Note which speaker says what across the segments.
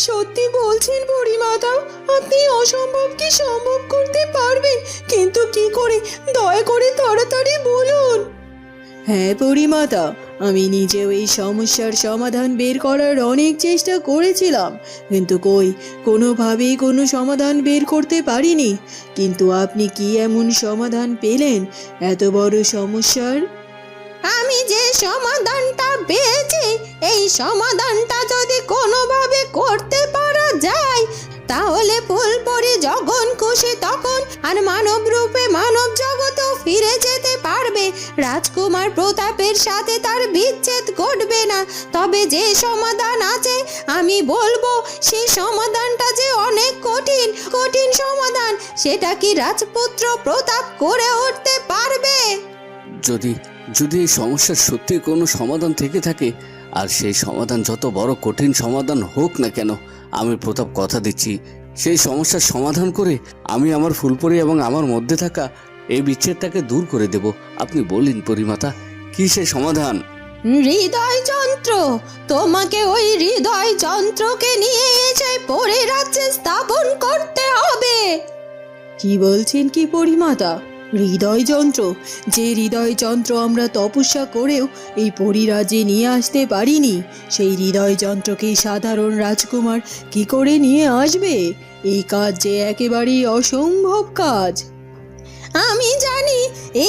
Speaker 1: সত্যি বলছেন পরিমাতা? আপনি অসম্ভবকে সম্ভব করতে পারবেন, কিন্তু কি করে? দয়া করে তাড়াতাড়ি বলুন। হ্যাঁ পরিমাতা, আমি নিজেও এই সমস্যার সমাধান বের করার অনেক চেষ্টা করেছিলাম, কিন্তু কোনোভাবেই কোনো সমাধান বের করতে পারিনি। কিন্তু আপনি কি এমন সমাধান পেলেন এত বড় সমস্যার? আমি যে সমাধানটা পেয়েছি, এই সমাধানটা যদি কোনোভাবে করতে পারা যায়, তাহলে ফুলপরি যখন খুশি তখন আর মানব রূপে মানব জগতেও ফিরে যেতে পারবে। রাজকুমার প্রতাপের সাথে তার বিচ্ছেদ ঘটবে না। তবে যে সমাধান আছে, আমি বলবো সেই সমাধানটা যে অনেক কঠিন কঠিন সমাধান, সেটা কি রাজপুত্র প্রতাপ করে উঠতে পারবে?
Speaker 2: যদি যদি এই সমস্যার সত্যি কোনো সমাধান থেকে থাকে, আর সেই সমাধান যত বড় কঠিন সমাধান হোক না কেন, আমি প্রতাপ কথা দিচ্ছি সেই সমস্যার সমাধান করে আমি আমার ফুলপরি এবং আমার মধ্যে থাকা এই বিচ্ছেদটাকে দূর করে দেব। আপনি বলিন পরিমাতা, কি সেই সমাধান?
Speaker 1: হৃদয় যন্ত্র। তোমাকে ওই হৃদয় যন্ত্রকে নিয়ে এসে পরে রাজ্যে স্থাপন করতে হবে। কি বলছেন কি পরিমাতা? হৃদয় যন্ত্র? যে হৃদয় যন্ত্র আমরা তপস্যা করেও এই পরিরাজ্যে নিয়ে আসতে পারিনি, সেই হৃদয় যন্ত্রকে সাধারণ রাজকুমার কি করে নিয়ে আসবে? এই কাজ যে একেবারেই অসম্ভব কাজ। আমি জানি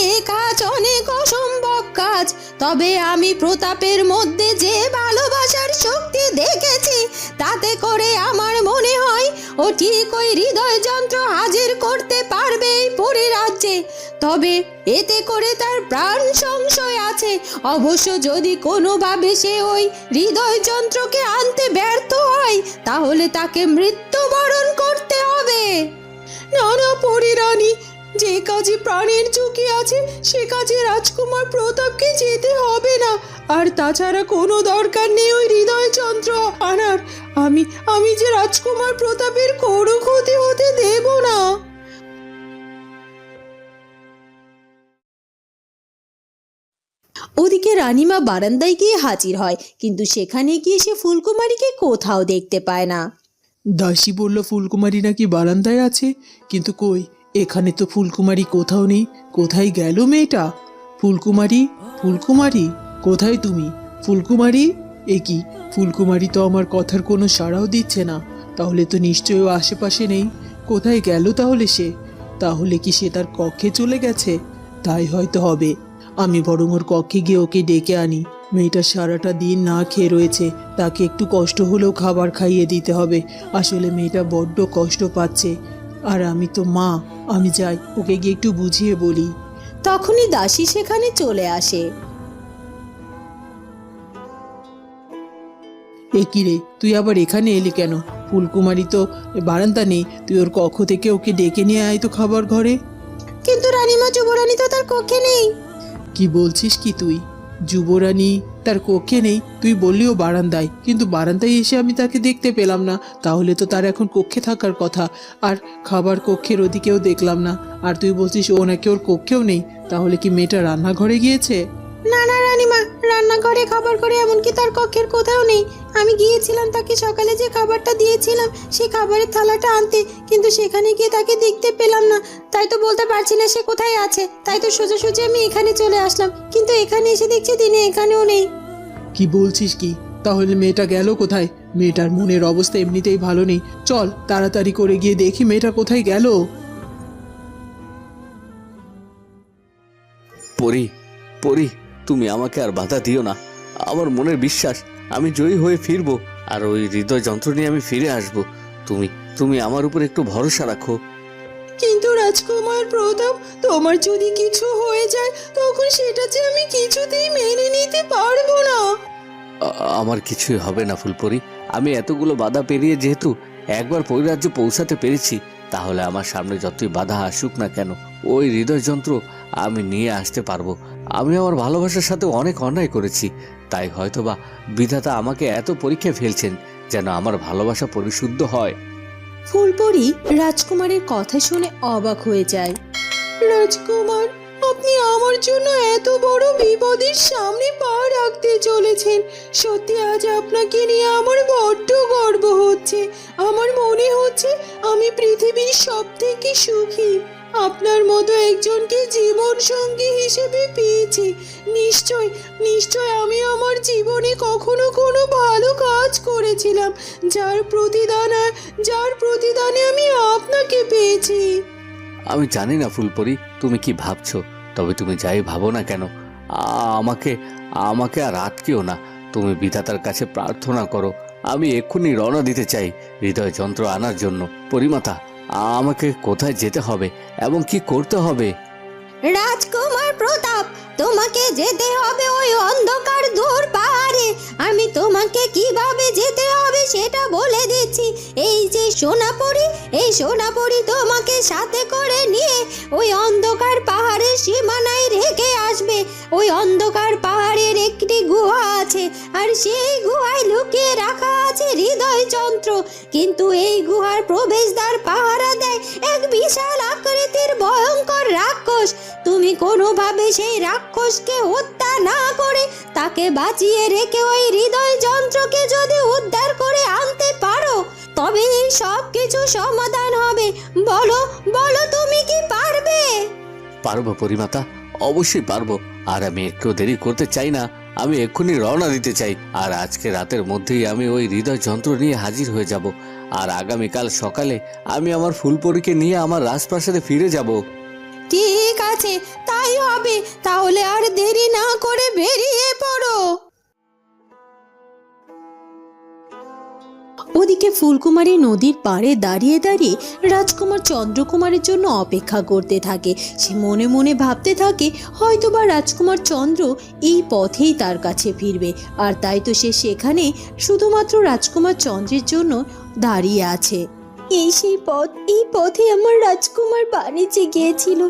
Speaker 1: এ কাজ অনেক অসম্ভব কাজ, তবে আমি প্রতাপের মধ্যে যে ভালোবাসার শক্তি দেখেছি, তাতে করে আমার মনে হয় ও ঠিক ওই হৃদয় যন্ত্র হাজির করতে পারবে এই পরিরাজ্যে। তবে এতে করে তার প্রাণ সংশয় আছে। অবশ্য যদি কোনোভাবে সে ওই হৃদয় যন্ত্রকে আনতে ব্যর্থ হয়, তাহলে তাকে মৃত্যুবরণ করতে হবে। না না পরিরানী, যে কাজে প্রাণের ঝুঁকি আছে সে কাজে রাজকুমার প্রতাপকে যেতে হবে না। আর তাছাড়া কোনো দরকার নেই ওই হৃদয় যন্ত্র আনার। আমি যে রাজকুমার প্রতাপের কোনো ক্ষতি হতে দেব না। ওদিকে রানীমা বারান্দায় গিয়ে হাজির হয়, কিন্তু সেখানে গিয়ে সে ফুলকুমারীকে কোথাও দেখতে পায় না।
Speaker 3: দাসী বলল ফুলকুমারী নাকি বারান্দায় আছে, কিন্তু কই, এখানে তো ফুলকুমারী কোথাও নেই। কোথায় গেল মেয়েটা? ফুলকুমারী, ফুলকুমারী, কোথায় তুমি? ফুলকুমারী, এ কি? ফুলকুমারী তো আমার কথার কোনো সাড়াও দিচ্ছে না। তাহলে তো নিশ্চয়ই ও আশেপাশে নেই। কোথায় গেল তাহলে সে? তাহলে কি সে তার কক্ষে চলে গেছে? তাই হয়তো হবে। আমি বরং ওর কক্ষে গিয়ে ওকে ডেকে আনি। মেয়েটা সারাটা দিন না খেয়ে রয়েছে, তাকে একটু কষ্ট হলেও খাবার খাইয়ে দিতে হবে। আসলে মেয়েটা বড্ড কষ্ট পাচ্ছে, আর আমি তো মা। আমি যাই, ওকে গিয়ে একটু বুঝিয়ে বলি।
Speaker 1: তখনই দাসী সেখানে চলে আসে।
Speaker 3: এ কি রে, তুই আবার এখানে এলি কেন? ফুলকুমারী তো বারান্দা নেই, তুই ওর কক্ষ থেকে ওকে ডেকে নিয়ে আয় তো খাবার ঘরে।
Speaker 1: কিন্তু রানীমা, যুবরানী তো তার কক্ষে নেই।
Speaker 3: কি বলছিস কি তুই? যুবরানী তার কক্ষে নেই? তুই বললি ও বারান্দায়, কিন্তু বারান্দায় এসে আমি তাকে দেখতে পেলাম না। তাহলে তো তার এখন কক্ষে থাকার কথা। আর খাবার কক্ষের ওদিকেও দেখলাম না। আর তুই বলছিস ও নাকি ওর কক্ষেও নেই। তাহলে কি মেয়েটা রান্নাঘরে গিয়েছে?
Speaker 1: না না রানীমা, রান্নাঘরে, খাবার করে, এমনকি তার কক্ষের কোথাও নেই। আমি গিয়েছিলাম তাকে সকালে যে খাবারটা দিয়েছিলাম সেই খাবারের থালাটা আনতে, কিন্তু সেখানে গিয়ে তাকে দেখতে পেলাম না। তাই তো বলতে পারছি না সে কোথায় আছে। তাই তো সোজাসুজি আমি এখানে চলে আসলাম, কিন্তু এখানে এসে দেখছি দিনে এখানেও নেই।
Speaker 3: কি বলছিস কি? তাহলে মেয়েটা গেল কোথায়? মেয়েটার মনের অবস্থা এমনিতেই ভালো নেই। চল তাড়াতাড়ি করে গিয়ে দেখি মেয়েটা কোথায় গেল।
Speaker 2: পরি, পরি, তুমি আমাকে আর বাধা দিও না। আমার মনের বিশ্বাস আমি জয়ী হয়ে ফিরবো, আর ওই হৃদয় যন্ত্র নিয়ে আমি ফিরে আসবো। তুমি তুমি আমার উপর একটু ভরসা রাখো।
Speaker 1: কিন্তু রাজকুমার প্রতাপ, তোমার যদি কিছু হয়ে যায় তখন সেটা যে আমি কিছুতেই মেনে নিতে পারবো না।
Speaker 2: আমার কিছুই হবে না ফুলপরি। আমি এতগুলো বাধা পেরিয়ে যেহেতু একবার পরিরাজ্যে পৌঁছাতে পেরেছি, তাহলে আমার সামনে যতই বাধা আসুক না কেন, ওই হৃদয় যন্ত্র আমি নিয়ে আসতে পারবো। আমি আমার ভালোবাসার সাথে অনেক অন্যায় করেছি, তাই হয়তোবা বিধাতা আমাকে এত পরীক্ষায় ফেলছেন যেন আমার ভালোবাসা পরিশুদ্ধ হয়।
Speaker 1: ফুলপরি রাজকুমারের কথা শুনে অবাক হয়ে যায়। রাজকুমার, আপনি আমার জন্য এত বড় বিপদের সামনে পা রাখতে চলেছেন। সত্যি আজ আপনাকে নিয়ে আমার বড্ড গর্ব হচ্ছে।
Speaker 3: হচ্ছে, আমার মনে হচ্ছে আমি পৃথিবীর সব থেকে সুখী। আপনার মতো একজনকে জীবন সঙ্গী হিসেবে পেয়েছি। নিশ্চয় নিশ্চয় আমি আমার জীবনে কখনো কোনো ভালো কাজ করেছিলাম, যার প্রতিদানে আমি আপনাকে পেয়েছি।
Speaker 2: আমি জানি না ফুলপরি তুমি কি ভাবছো, তবে তুমি যাই ভাবো না কেন, আমাকে আমাকে আর আটকেও না। তুমি বিধাতার কাছে প্রার্থনা করো। আমি এক্ষুনি রওনা দিতে চাই হৃদয় যন্ত্র আনার জন্য। পরিমাতা, আমাকে কোথায় যেতে হবে এবং কি করতে হবে?
Speaker 1: রাজকুমার প্রতাপ, তোমাকে যেতে হবে ওই অন্ধকার দূর পাহাড়ে। আমি তোমাকে কিভাবে যেতে হবে সেটা বলে দিচ্ছি। এই যে সোনাপরি, এই সোনাপরি তোমাকে সাথে করে নিয়ে ওই অন্ধকার পাহাড়ের সীমানায় রেখে আসবে। ওই অন্ধকার পাহাড়ের একটি গুহা আছে, আর সেই গুহায় লুকিয়ে রাখা আছে হৃদয় যন্ত্র। কিন্তু এই গুহার প্রবেশদ্বার পাহারা দেয় এক বিশাল আকৃতির ভয়ঙ্কর রাক্ষস। তুমি কোনোভাবে সেই রাক্ষসকে হত্যা না করে তাকে বাঁচিয়ে রেখে ওই হৃদয় যন্ত্রকে যদি উদ্ধার করে আনতে পারো, তবে এই সব কিছু সমাধান হবে। বলো বলো, তুমি কি পারবে?
Speaker 2: পারবো পরিমাতা, অবশ্যই পারবো। আর আমি একটু দেরি করতে চাই না, আমি এক্ষুনি রওনা দিতে চাই। আর আজকে রাতের মধ্যেই আমি ওই হৃদয় যন্ত্র নিয়ে হাজির হয়ে যাব। আর আগামীকাল সকালে আমি আমার ফুলপরীকে নিয়ে আমার রাজপ্রাসাদে ফিরে যাব।
Speaker 1: ঠিক আছে, তাই হবে। তাহলে আর দেরি না করে বেরিয়ে পড়ো। ওদিকে ফুলকুমারী নদীর পাড়ে দাঁড়িয়ে দাঁড়িয়ে রাজকুমার চন্দ্রকুমারের জন্য অপেক্ষা করতে থাকে। সে মনে মনে ভাবতে থাকে হয়তোবা রাজকুমার চন্দ্র এই পথেই তার কাছে ফিরবে। আর তাই তো সে সেখানে শুধুমাত্র রাজকুমার চন্দ্রের জন্য দাঁড়িয়ে আছে। এই সেই পথ, এই পথে আমার রাজকুমার বাণিজ্যে গিয়েছিল,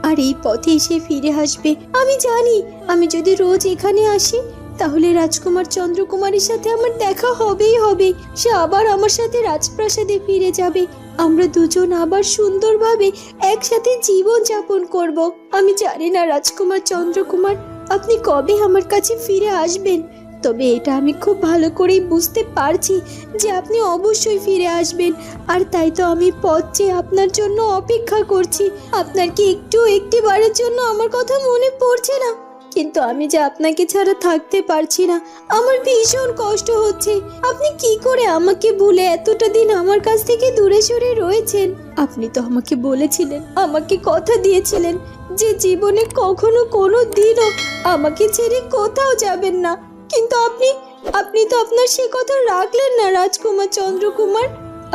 Speaker 1: আর এই পথেই সে ফিরে আসবে। আমি জানি আমি যদি রোজ এখানে আসি তাহলে রাজকুমার চন্দ্রকুমারের সাথে আমার দেখা হবেই হবে। সে আবার আমার সাথে রাজপ্রাসাদে ফিরে যাবে। আমরা দুজন আবার সুন্দরভাবে একসাথে জীবন যাপন করব। আমি জানি না রাজকুমার চন্দ্রকুমার আপনি কবে আমার কাছে ফিরে আসবেন, তবে এটা আমি খুব ভালো করেই বুঝতে পারছি যে আপনি অবশ্যই ফিরে আসবেন। আর তাই তো আমি পথ চেয়ে আপনার জন্য অপেক্ষা করছি। আপনার কি একটি বারের জন্য আমার কথা মনে পড়ছে না? কিন্তু আমি যে আপনাকে ছাড়া থাকতে পারছি না, আমার ভীষণ কষ্ট হচ্ছে। আপনি কি করে আমাকে ভুলে এতটা দিন আমার কাছ থেকে দূরে সরে রয়েছেন? আপনি তো আমাকে বলেছিলেন, আমাকে কথা দিয়েছিলেন যে জীবনে কখনো কোনো দিনও আমাকে ছেড়ে কোথাও যাবেন না। কিন্তু আপনি তো আপনার সে কথা রাখলেন না রাজকুমার চন্দ্রকুমার।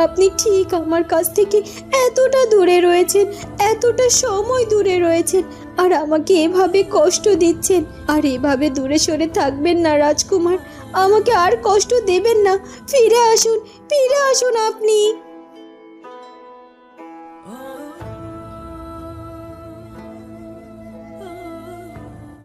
Speaker 1: আপনি ঠিক আমার কাছ থেকে এতটা দূরে রয়েছেন, এতটা সময় দূরে রয়েছেন, আর আমাকে এভাবে কষ্ট দিচ্ছেন। আর এভাবে দূরে সরে থাকবেন না রাজকুমার, আমাকে আর কষ্ট দেবেন না। ফিরে আসুন, ফিরে আসুন আপনি।